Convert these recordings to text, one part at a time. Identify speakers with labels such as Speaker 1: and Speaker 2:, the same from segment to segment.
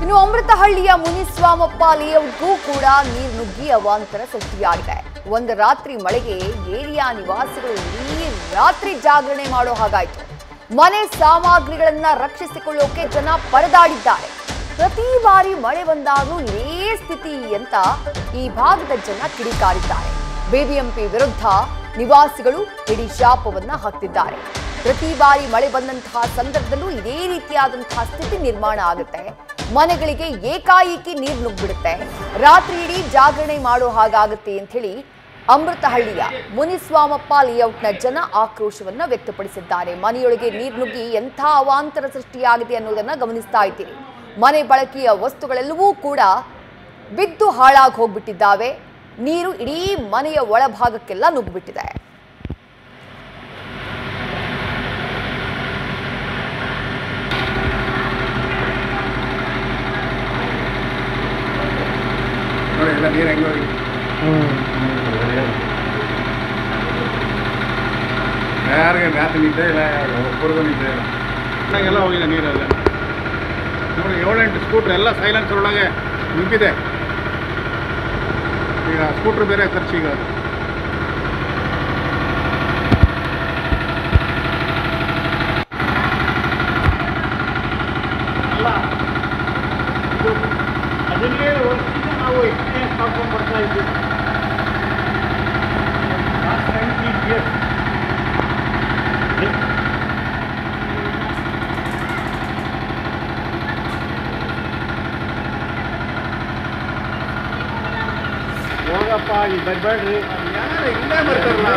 Speaker 1: ಇನ್ನು ಅಮೃತಹಳ್ಳಿಯ ಮುನಿಸ್ವಾಮಪ್ಪ ಲೇಔಟ್ಗೂ ಕೂಡ ನೀರು ನುಗ್ಗಿ ಅವಾಂತರ ಸೃಷ್ಟಿಯಾಗಿದೆ. ಒಂದು ರಾತ್ರಿ ಮಳೆಗೆ ಏರಿಯಾ ನಿವಾಸಿಗಳು ಇಡೀ ರಾತ್ರಿ ಜಾಗರಣೆ ಮಾಡೋ ಹಾಗಾಯಿತು. ಮನೆ ಸಾಮಗ್ರಿಗಳನ್ನ ರಕ್ಷಿಸಿಕೊಳ್ಳೋಕೆ ಜನ ಪರದಾಡಿದ್ದಾರೆ. ಪ್ರತಿ ಬಾರಿ ಮಳೆ ಬಂದಾಗಲೂ ಇದೇ ಸ್ಥಿತಿ ಅಂತ ಈ ಭಾಗದ ಜನ ಕಿಡಿಕಾರಿದ್ದಾರೆ. ಬಿಬಿಎಂಪಿ ವಿರುದ್ಧ ನಿವಾಸಿಗಳು ಇಡೀ ಶಾಪವನ್ನ ಹಾಕ್ತಿದ್ದಾರೆ. ಪ್ರತಿ ಬಾರಿ ಮಳೆ ಬಂದಂತಹ ಸಂದರ್ಭದಲ್ಲೂ ಇದೇ ರೀತಿಯಾದಂತಹ ಸ್ಥಿತಿ ನಿರ್ಮಾಣ ಆಗುತ್ತೆ. ಮನೆಗಳಿಗೆ ಏಕಾಏಕಿ ನೀರು ನುಗ್ಗಿಬಿಡುತ್ತೆ. ರಾತ್ರಿ ಇಡೀ ಜಾಗರಣೆ ಮಾಡೋ ಹಾಗಾಗುತ್ತೆ ಅಂತ ಹೇಳಿ ಅಮೃತಹಳ್ಳಿಯ ಮುನಿಸ್ವಾಮಪ್ಪ ಲೇಔಟ್ನ ಜನ ಆಕ್ರೋಶವನ್ನ ವ್ಯಕ್ತಪಡಿಸಿದ್ದಾರೆ. ಮನೆಯೊಳಗೆ ನೀರು ನುಗ್ಗಿ ಎಂಥ ಅವಾಂತರ ಸೃಷ್ಟಿಯಾಗಿದೆ ಅನ್ನೋದನ್ನ ಗಮನಿಸ್ತಾ ಇದ್ದೀರಿ. ಮನೆ ಬಳಕೆಯ ವಸ್ತುಗಳೆಲ್ಲವೂ ಕೂಡ ಬಿದ್ದು ಹಾಳಾಗಿ ಹೋಗ್ಬಿಟ್ಟಿದ್ದಾವೆ. ನೀರು ಇಡೀ ಮನೆಯ ಒಳಭಾಗಕ್ಕೆಲ್ಲ ನುಗ್ಗಿಬಿಟ್ಟಿದೆ.
Speaker 2: ಯಾರಿಗೆ ಮ್ಯಾತ್ ನಿದ್ದೆ ಇಲ್ಲ, ಒಬ್ಬರಿಗೂ ನಿದ್ದೆ ಇಲ್ಲ. ಚೆನ್ನಾಗೆಲ್ಲ ಹೋಗಿದೆ ನೀರೆಲ್ಲ. ನೋಡಿ 7-8 ಸ್ಕೂಟ್ರ್ ಎಲ್ಲ ಸೈಲೆನ್ಸರ್ ಒಳಗೆ ನುಗ್ಗಿದೆ. ಈಗ ಸ್ಕೂಟ್ರ್ ಬೇರೆ ಖರ್ಚೀಗ ಅಲ್ಲ. ಅದನ್ನೇ ವರ್ಷದಿಂದ ನಾವು ಎಕ್ಸ್ಪೀರಿಯನ್ಸ್ ಮಾಡ್ಕೊಂಡು ಬರ್ತಾ ಇದ್ದೀವಿ. Last 19 years. ಹೋಗಪ್ಪ, ಈಗ ಬರಬೇಡ್ರಿ. ಯಾರು ಇಲ್ಲೇ ಬರ್ತಾರಲ್ಲ,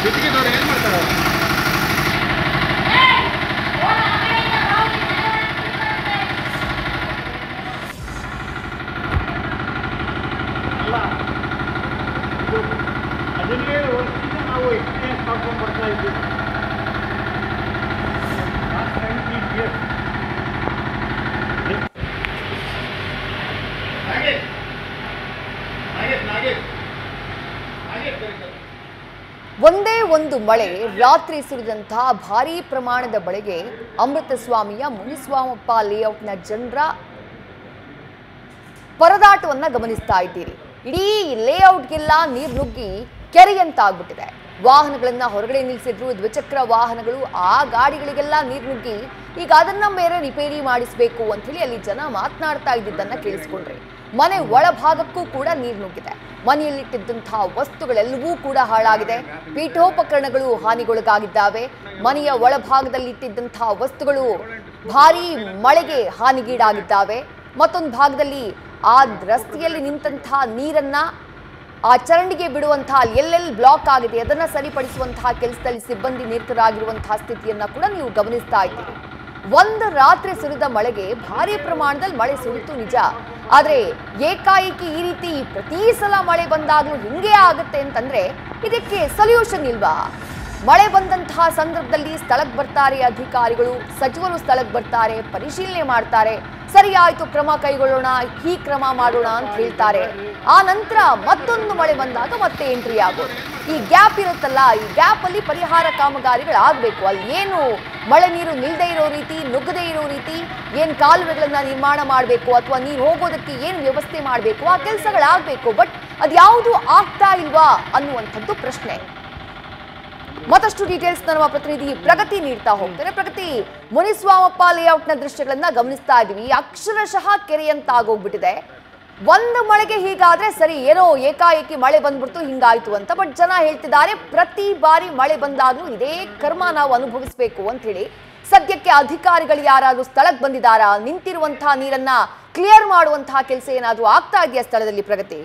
Speaker 2: ಬಿಟ್ಟಿಗಿದವ್ರು ಏನು ಮಾಡ್ತಾರೆ? ಅಲ್ಲ, ಅದನ್ನೇ ವರ್ಷದಿಂದ ನಾವು ಎಕ್ಸ್ಪೀರಿಯನ್ಸ್ ಮಾಡ್ಕೊಂಡು ಬರ್ತಾ ಇದ್ದೀವಿ. Last 19 years.
Speaker 1: ಒಂದೇ ಒಂದು ಮಳೆ ರಾತ್ರಿ ಸುರಿದಂತಹ ಭಾರೀ ಪ್ರಮಾಣದ ಮಳೆಗೆ ಅಮೃತಸ್ವಾಮಿಯ ಮುನಿಸ್ವಾಮಪ್ಪ ಲೇಔಟ್ನ ಜನರ ಪರದಾಟವನ್ನ ಗಮನಿಸ್ತಾ ಇದ್ದೀರಿ. ಇಡೀ ಲೇಔಟ್ಗೆಲ್ಲ ನೀರು ನುಗ್ಗಿ ಕೆರೆಯಂತಾಗ್ಬಿಟ್ಟಿದೆ. ವಾಹನಗಳನ್ನ ಹೊರಗಡೆ ನಿಲ್ಲಿಸಿದ್ರು ದ್ವಿಚಕ್ರ ವಾಹನಗಳು, ಆ ಗಾಡಿಗಳಿಗೆಲ್ಲ ನೀರು ನುಗ್ಗಿ ಈಗ ಅದನ್ನ ಬೇರೆ ರಿಪೇರಿ ಮಾಡಿಸಬೇಕು ಅಂತ ಹೇಳಿ ಅಲ್ಲಿ ಜನ ಮಾತನಾಡ್ತಾ ಇದ್ದಿದ್ದನ್ನ ಕೇಳಿಸ್ಕೊಂಡ್ರಿ. ಮನೆ ಒಳಭಾಗಕ್ಕೂ ಕೂಡ ನೀರು ನುಗ್ಗಿದೆ. ಮನೆಯಲ್ಲಿಟ್ಟಿದ್ದಂತಹ ವಸ್ತುಗಳೆಲ್ಲವೂ ಕೂಡ ಹಾಳಾಗಿದೆ. ಪೀಠೋಪಕರಣಗಳು ಹಾನಿಗೊಳಗಾಗಿದ್ದಾವೆ. ಮನೆಯ ಒಳಭಾಗದಲ್ಲಿ ಇಟ್ಟಿದ್ದಂತಹ ವಸ್ತುಗಳು ಭಾರೀ ಮಳೆಗೆ ಹಾನಿಗೀಡಾಗಿದ್ದಾವೆ. ಮತ್ತೊಂದು ಭಾಗದಲ್ಲಿ ಆ ರಸ್ತೆಯಲ್ಲಿ ನಿಂತಹ ನೀರನ್ನ ಆ ಚರಂಡಿಗೆ ಬಿಡುವಂತಹ ಎಲ್ಲೆಲ್ಲಿ ಬ್ಲಾಕ್ ಆಗಿದೆ ಅದನ್ನ ಸರಿಪಡಿಸುವಂತಹ ಕೆಲಸದಲ್ಲಿ ಸಿಬ್ಬಂದಿ ನಿರತರಾಗಿರುವಂತಹ ಸ್ಥಿತಿಯನ್ನ ಕೂಡ ನೀವು ಗಮನಿಸ್ತಾ ಇದ್ದೀರಿ. ಒಂದು ರಾತ್ರಿ ಸುರಿದ ಮಳೆಗೆ ಭಾರಿ ಪ್ರಮಾಣದಲ್ಲಿ ಮಳೆ ಸುರಿತು ನಿಜ, ಆದ್ರೆ ಏಕಾಏಕಿ ಈ ರೀತಿ ಪ್ರತಿ ಸಲ ಮಳೆ ಬಂದಾಗಲೂ ಹಿಂಗೆ ಆಗುತ್ತೆ ಅಂತಂದ್ರೆ ಇದಕ್ಕೆ ಸೊಲ್ಯೂಷನ್ ಇಲ್ವಾ? ಮಳೆ ಬಂದಂತಹ ಸಂದರ್ಭದಲ್ಲಿ ಸ್ಥಳಕ್ಕೆ ಬರ್ತಾರೆ ಅಧಿಕಾರಿಗಳು, ಸಚಿವರು ಸ್ಥಳಕ್ಕೆ ಬರ್ತಾರೆ, ಪರಿಶೀಲನೆ ಮಾಡ್ತಾರೆ, ಸರಿ ಆಯ್ತು ಕ್ರಮ ಕೈಗೊಳ್ಳೋಣ, ಈ ಕ್ರಮ ಮಾಡೋಣ ಅಂತ ಹೇಳ್ತಾರೆ. ಆ ನಂತರ ಮತ್ತೊಂದು ಮಳೆ ಬಂದಾಗ ಮತ್ತೆ ಎಂಟ್ರಿ ಆಗೋದು. ಈ ಗ್ಯಾಪ್ ಇರುತ್ತಲ್ಲ, ಈ ಗ್ಯಾಪ್ ಅಲ್ಲಿ ಪರಿಹಾರ ಕಾಮಗಾರಿಗಳು ಆಗ್ಬೇಕು. ಅಲ್ಲಿ ಏನು ಮಳೆ ನೀರು ನಿಲ್ದೇ ಇರೋ ರೀತಿ, ನುಗ್ಗದೇ ಇರೋ ರೀತಿ ಏನ್ ಕಾಲುವೆಗಳನ್ನ ನಿರ್ಮಾಣ ಮಾಡಬೇಕು ಅಥವಾ ನೀರು ಹೋಗೋದಕ್ಕೆ ಏನು ವ್ಯವಸ್ಥೆ ಮಾಡಬೇಕು, ಆ ಕೆಲಸಗಳಾಗಬೇಕು. ಬಟ್ ಅದ್ಯಾವುದು ಆಗ್ತಾ ಇಲ್ವಾ ಅನ್ನುವಂಥದ್ದು ಪ್ರಶ್ನೆ. ಮತ್ತಷ್ಟು ಡೀಟೇಲ್ಸ್ ನಮ್ಮ ಪ್ರತಿನಿಧಿ ಪ್ರಗತಿ ನೀಡ್ತಾ ಹೋಗ್ತಾರೆ. ಪ್ರಗತಿ, ಮುನಿಸ್ವಾಮಪ್ಪ ಲೇಔಟ್ನ ದೃಶ್ಯಗಳನ್ನ ಗಮನಿಸ್ತಾ ಇದೀವಿ. ಅಕ್ಷರಶಃ ಕೆರೆಯಂತಾಗೋಗ್ಬಿಟ್ಟಿದೆ. ಒಂದು ಮಳೆಗೆ ಹೀಗಾದ್ರೆ ಸರಿ, ಏನೋ ಏಕಾಏಕಿ ಮಳೆ ಬಂದ್ಬಿಡ್ತು ಹಿಂಗಾಯ್ತು ಅಂತ. ಬಟ್ ಜನ ಹೇಳ್ತಿದ್ದಾರೆ ಪ್ರತಿ ಬಾರಿ ಮಳೆ ಬಂದಾಗ್ಲೂ ಇದೇ ಕರ್ಮ ನಾವು ಅನುಭವಿಸ್ಬೇಕು ಅಂತ ಹೇಳಿ. ಸದ್ಯಕ್ಕೆ ಅಧಿಕಾರಿಗಳು ಯಾರಾದ್ರೂ ಸ್ಥಳಕ್ಕೆ ಬಂದಿದ್ದಾರಾ? ನಿಂತಿರುವಂತಹ ನೀರನ್ನ ಕ್ಲಿಯರ್ ಮಾಡುವಂತಹ ಕೆಲಸ ಏನಾದ್ರೂ ಆಗ್ತಾ ಇದೆಯಾ ಸ್ಥಳದಲ್ಲಿ? ಪ್ರಗತಿ,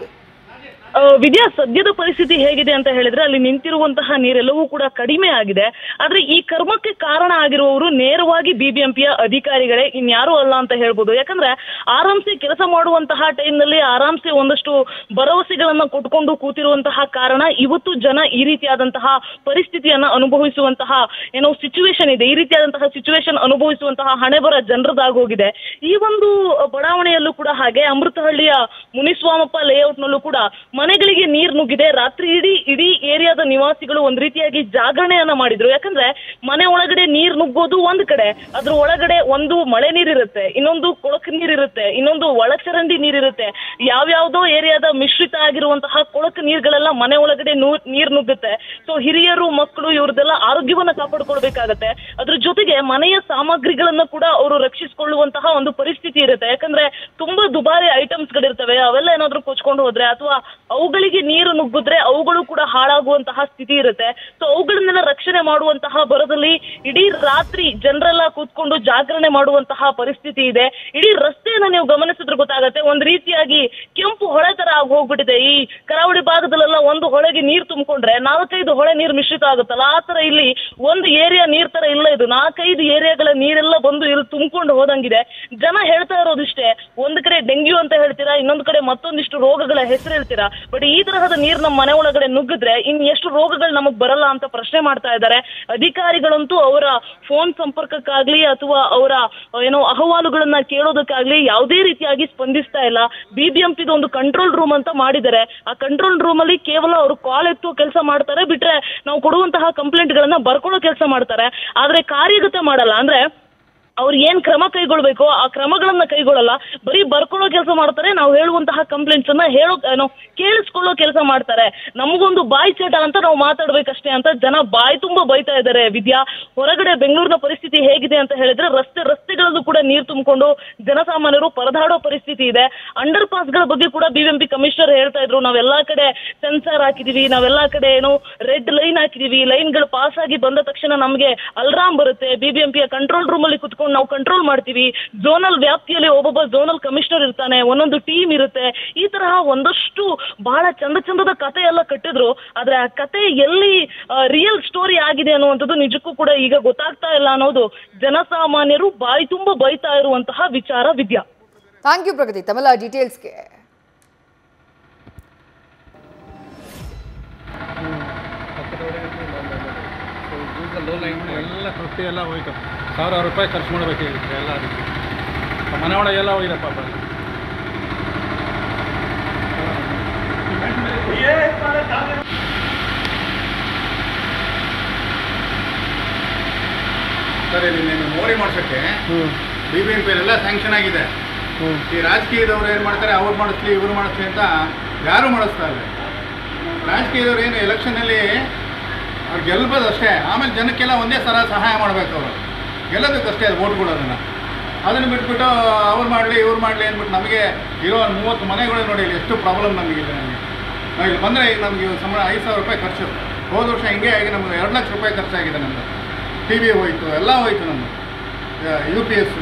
Speaker 3: ವಿದ್ಯಾ, ಸದ್ಯದ ಪರಿಸ್ಥಿತಿ ಹೇಗಿದೆ ಅಂತ ಹೇಳಿದ್ರೆ ಅಲ್ಲಿ ನಿಂತಿರುವಂತಹ ನೀರೆಲ್ಲವೂ ಕೂಡ ಕಡಿಮೆ ಆಗಿದೆ. ಆದ್ರೆ ಈ ಕರ್ಮಕ್ಕೆ ಕಾರಣ ಆಗಿರುವವರು ನೇರವಾಗಿ ಬಿಬಿಎಂಪಿಯ ಅಧಿಕಾರಿಗಳೇ, ಇನ್ಯಾರೂ ಅಲ್ಲ ಅಂತ ಹೇಳ್ಬೋದು. ಯಾಕಂದ್ರೆ ಆರಾಮ್ಸೆ ಕೆಲಸ ಮಾಡುವಂತಹ ಟೈಮ್ನಲ್ಲಿ ಆರಾಮ್ಸೆ ಒಂದಷ್ಟು ಭರವಸೆಗಳನ್ನ ಕೊಟ್ಕೊಂಡು ಕೂತಿರುವಂತಹ ಕಾರಣ ಇವತ್ತು ಜನ ಈ ರೀತಿಯಾದಂತಹ ಪರಿಸ್ಥಿತಿಯನ್ನ ಅನುಭವಿಸುವಂತಹ ಏನೋ ಸಿಚುವೇಶನ್ ಇದೆ. ಈ ರೀತಿಯಾದಂತಹ ಸಿಚುವೇಶನ್ ಅನುಭವಿಸುವಂತಹ ಹಣೆಬರ ಜನರದಾಗೋಗಿದೆ. ಈ ಒಂದು ಬಡಾವಣೆಯಲ್ಲೂ ಕೂಡ ಹಾಗೆ ಅಮೃತಹಳ್ಳಿಯ ಮುನಿಸ್ವಾಮಪ್ಪ ಲೇಔಟ್ನಲ್ಲೂ ಕೂಡ ಮನೆಗಳಿಗೆ ನೀರು ನುಗ್ಗಿದೆ. ರಾತ್ರಿ ಇಡೀ ಏರಿಯಾದ ನಿವಾಸಿಗಳು ಒಂದ್ ರೀತಿಯಾಗಿ ಜಾಗರಣೆಯನ್ನ ಮಾಡಿದ್ರು. ಯಾಕಂದ್ರೆ ಮನೆ ಒಳಗಡೆ ನೀರು ನುಗ್ಗೋದು ಒಂದ್ ಕಡೆ, ಅದ್ರ ಒಳಗಡೆ ಒಂದು ಮಳೆ ನೀರಿರುತ್ತೆ, ಇನ್ನೊಂದು ಕೊಳಕು ನೀರಿರುತ್ತೆ, ಇನ್ನೊಂದು ಒಳಚರಂಡಿ ನೀರಿರುತ್ತೆ. ಯಾವ್ಯಾವ್ದೋ ಏರಿಯಾದ ಮಿಶ್ರಿತ ಆಗಿರುವಂತಹ ಕೊಳಕು ನೀರುಗಳೆಲ್ಲ ಮನೆ ಒಳಗಡೆ ನೀರು ನುಗ್ಗುತ್ತೆ. ಸೊ ಹಿರಿಯರು, ಮಕ್ಕಳು ಇವ್ರದೆಲ್ಲ ಆರೋಗ್ಯವನ್ನ ಕಾಪಾಡ್ಕೊಳ್ಬೇಕಾಗತ್ತೆ. ಅದ್ರ ಜೊತೆಗೆ ಮನೆಯ ಸಾಮಗ್ರಿಗಳನ್ನ ಕೂಡ ಅವರು ರಕ್ಷಿಸಿಕೊಳ್ಳುವಂತಹ ಒಂದು ಪರಿಸ್ಥಿತಿ ಇರುತ್ತೆ. ಯಾಕಂದ್ರೆ ತುಂಬಾ ದುಬಾರಿ ಐಟಮ್ಸ್ ಗಳಿರ್ತವೆ, ಅವೆಲ್ಲ ಏನಾದ್ರೂ ಕೊಚ್ಕೊಂಡು ಹೋದ್ರೆ ಅಥವಾ ಅವುಗಳಿಗೆ ನೀರು ನುಗ್ಗಿದ್ರೆ ಅವುಗಳು ಕೂಡ ಹಾಳಾಗುವಂತಹ ಸ್ಥಿತಿ ಇರುತ್ತೆ. ಸೊ ಅವುಗಳನ್ನೆಲ್ಲ ರಕ್ಷಣೆ ಮಾಡುವಂತಹ ಬರದಲ್ಲಿ ಇಡೀ ರಾತ್ರಿ ಜನರೆಲ್ಲ ಕೂತ್ಕೊಂಡು ಜಾಗರಣೆ ಮಾಡುವಂತಹ ಪರಿಸ್ಥಿತಿ ಇದೆ. ಇಡೀ ರಸ್ತೆಯನ್ನ ನೀವು ಗಮನಿಸಿದ್ರೆ ಗೊತ್ತಾಗತ್ತೆ, ಒಂದ್ ರೀತಿಯಾಗಿ ಕೆಂಪು ಹೊಳೆ ತರ ಆಗಿ ಹೋಗ್ಬಿಟ್ಟಿದೆ. ಈ ಕರಾವಳಿ ಭಾಗದಲ್ಲೆಲ್ಲ ಒಂದು ಹೊಳೆಗೆ ನೀರು ತುಂಬಿಕೊಂಡ್ರೆ 4-5 ಹೊಳೆ ನೀರು ಮಿಶ್ರಿತ ಆಗುತ್ತಲ್ಲ, ಆ ತರ ಇಲ್ಲಿ ಒಂದು ಏರಿಯಾ ನೀರ್ ತರ ಇಲ್ಲ, ಇದು 4-5 ಏರಿಯಾಗಳ ನೀರೆಲ್ಲ ಬಂದು ಇಲ್ಲಿ ತುಂಬಿಕೊಂಡು ಹೋದಂಗಿದೆ. ಜನ ಹೇಳ್ತಾ ಇರೋದಿಷ್ಟೇ, ಒಂದ್ ಕಡೆ ಡೆಂಗ್ಯೂ ಅಂತ ಹೇಳ್ತೀರಾ, ಇನ್ನೊಂದು ಕಡೆ ಮತ್ತೊಂದಿಷ್ಟು ರೋಗಗಳ ಹೆಸರು ಹೇಳ್ತೀರಾ, ಬಟ್ ಈ ತರಹದ ನೀರು ನಮ್ಮ ಮನೆ ಒಳಗಡೆ ನುಗ್ಗಿದ್ರೆ ಇನ್ ಎಷ್ಟು ರೋಗಗಳು ನಮಗ್ ಬರಲ್ಲ ಅಂತ ಪ್ರಶ್ನೆ ಮಾಡ್ತಾ ಇದ್ದಾರೆ. ಅಧಿಕಾರಿಗಳಂತೂ ಅವರ ಫೋನ್ ಸಂಪರ್ಕಕ್ಕಾಗ್ಲಿ ಅಥವಾ ಅವರ ಅಹವಾಲುಗಳನ್ನ ಕೇಳೋದಕ್ಕಾಗ್ಲಿ ಯಾವುದೇ ರೀತಿಯಾಗಿ ಸ್ಪಂದಿಸ್ತಾ ಇಲ್ಲ. BBMP ಒಂದು ಕಂಟ್ರೋಲ್ ರೂಮ್ ಅಂತ ಮಾಡಿದ್ದಾರೆ. ಆ ಕಂಟ್ರೋಲ್ ರೂಮ್ ಅಲ್ಲಿ ಕೇವಲ ಅವರು ಕಾಲ್ ಎತ್ತುವ ಕೆಲಸ ಮಾಡ್ತಾರೆ, ಬಿಟ್ರೆ ನಾವು ಕೊಡುವಂತಹ ಕಂಪ್ಲೇಂಟ್ ಗಳನ್ನ ಬರ್ಕೊಳ್ಳೋ ಕೆಲಸ ಮಾಡ್ತಾರೆ, ಆದ್ರೆ ಕಾರ್ಯಗತ ಮಾಡಲ್ಲ. ಅಂದ್ರೆ ಅವ್ರು ಏನ್ ಕ್ರಮ ಕೈಗೊಳ್ಬೇಕು ಆ ಕ್ರಮಗಳನ್ನ ಕೈಗೊಳ್ಳಲ್ಲ, ಬರೀ ಬರ್ಕೊಳ್ಳೋ ಕೆಲಸ ಮಾಡ್ತಾರೆ. ನಾವು ಹೇಳುವಂತಹ ಕಂಪ್ಲೇಂಟ್ಸ್ ಅನ್ನ ಕೇಳಿಸ್ಕೊಳ್ಳೋ ಕೆಲಸ ಮಾಡ್ತಾರೆ. ನಮಗೊಂದು ಬಾಯಿ ಚಟ ಅಂತ ನಾವು ಮಾತಾಡ್ಬೇಕಷ್ಟೇ ಅಂತ ಜನ ಬಾಯಿ ತುಂಬಾ ಬೈತಾ ಇದ್ದಾರೆ. ವಿದ್ಯಾ, ಹೊರಗಡೆ ಬೆಂಗಳೂರಿನ ಪರಿಸ್ಥಿತಿ ಹೇಗಿದೆ ಅಂತ ಹೇಳಿದ್ರೆ ರಸ್ತೆಗಳಲ್ಲೂ ಕೂಡ ನೀರು ತುಂಬಿಕೊಂಡು ಜನಸಾಮಾನ್ಯರು ಪರದಾಡೋ ಪರಿಸ್ಥಿತಿ ಇದೆ. ಅಂಡರ್ ಪಾಸ್ ಗಳ ಬಗ್ಗೆ ಕೂಡ BBMP ಕಮಿಷನರ್ ಹೇಳ್ತಾ ಇದ್ರು, ನಾವೆಲ್ಲಾ ಕಡೆ ಸೆನ್ಸಾರ್ ಹಾಕಿದೀವಿ, ನಾವೆಲ್ಲಾ ಕಡೆ ರೆಡ್ ಲೈನ್ ಹಾಕಿದೀವಿ, ಲೈನ್ಗಳು ಪಾಸ್ ಆಗಿ ಬಂದ ತಕ್ಷಣ ನಮಗೆ ಅಲ್ರಾಮ್ ಬರುತ್ತೆ, BBMP ಕಂಟ್ರೋಲ್ ರೂಮ್ ಅಲ್ಲಿ ಕುತ್ಕೊಂಡು ನಾವು ಕಂಟ್ರೋಲ್ ಮಾಡ್ತೀವಿ. ಝೋನಲ್ ವ್ಯಾಪ್ತಿಯಲ್ಲಿ ಒಬ್ಬೊಬ್ಬ ಝೋನಲ್ ಕಮಿಷನರ್ ಇರ್ತಾನೆ, ಒಂದೊಂದು ಟೀಮ್ ಇರುತ್ತೆ. ಈ ತರಹ ಒಂದಷ್ಟು ಬಹಳ ಚಂದದ ಕತೆ ಎಲ್ಲ ಕಟ್ಟಿದ್ರು. ಆದ್ರೆ ಆ ಕತೆ ಎಲ್ಲಿ ರಿಯಲ್ ಸ್ಟೋರಿ ಆಗಿದೆ ಅನ್ನುವಂಥದ್ದು ನಿಜಕ್ಕೂ ಕೂಡ ಈಗ ಗೊತ್ತಾಗ್ತಾ ಇಲ್ಲ ಅನ್ನೋದು ಜನಸಾಮಾನ್ಯರು ಬಾಯಿ ತುಂಬಾ ಬೈತಾ ಇರುವಂತಹ ವಿಚಾರ. ವಿದ್ಯಾ,
Speaker 1: ಥ್ಯಾಂಕ್ ಯು ಪ್ರಗತಿ ತಮ್ಮೆಲ್ಲ ಡೀಟೇಲ್ಸ್ಗೆ.
Speaker 2: ಎಲ್ಲ ಸೃಷ್ಟಿ ಎಲ್ಲ ಹೋಯ್ತು, 1000 ರೂಪಾಯಿ ಖರ್ಚು ಮಾಡಬೇಕಾಗಿರುತ್ತೆ ಎಲ್ಲ. ಅದಕ್ಕೆ ಮನೆ ಒಳಗೆಲ್ಲ ಹೋಗಿದೆ ಪಾಪ. ಸರ್, ಇಲ್ಲಿ ಮೋರಿ ಮಾಡ್ಸೋಕ್ಕೆ BBMP ಎಲ್ಲ ಸ್ಯಾಂಕ್ಷನ್ ಆಗಿದೆ. ಈ ರಾಜಕೀಯದವ್ರು ಏನು ಮಾಡ್ತಾರೆ, ಅವ್ರು ಮಾಡಿಸ್ಲಿ ಇವ್ರು ಮಾಡಿಸ್ಲಿ ಅಂತ ಯಾರು ಮಾಡಿಸ್ತಾ ಇಲ್ಲ. ರಾಜಕೀಯದವ್ರು ಏನು ಎಲೆಕ್ಷನಲ್ಲಿ ಅವ್ರು ಗೆಲ್ಬೋದು ಅಷ್ಟೇ, ಆಮೇಲೆ ಜನಕ್ಕೆಲ್ಲ ಒಂದೇ ಸಲ ಸಹಾಯ ಮಾಡಬೇಕು. ಅವರು ಗೆಲ್ಲೋದಕ್ಕಷ್ಟೇ ಅದು ಓಟ್ ಕೊಡೋದನ್ನು. ಅದನ್ನು ಬಿಟ್ಬಿಟ್ಟು ಅವ್ರು ಮಾಡಲಿ ಇವ್ರು ಮಾಡಲಿ ಅಂದ್ಬಿಟ್ಟು ನಮಗೆ ಇರೋ 30 ಮನೆಗಳು ನೋಡಿ ಇಲ್ಲಿ ಎಷ್ಟು ಪ್ರಾಬ್ಲಮ್ ನಮಗಿಲ್ಲ. ನಾವು ಇಲ್ಲಿ ಬಂದರೆ ಈಗ ನಮಗೆ ಸಂಬಳ 5000 ರೂಪಾಯಿ ಖರ್ಚು. ಹೋದ ವರ್ಷ ಹಿಂಗೆ ಆಗಿ ನಮಗೆ 2 ಲಕ್ಷ ರೂಪಾಯಿ ಖರ್ಚಾಗಿದೆ. ನಮ್ಮದು TV ಹೋಯಿತು, ಎಲ್ಲ ಹೋಯಿತು, ನಮ್ಮದು UPS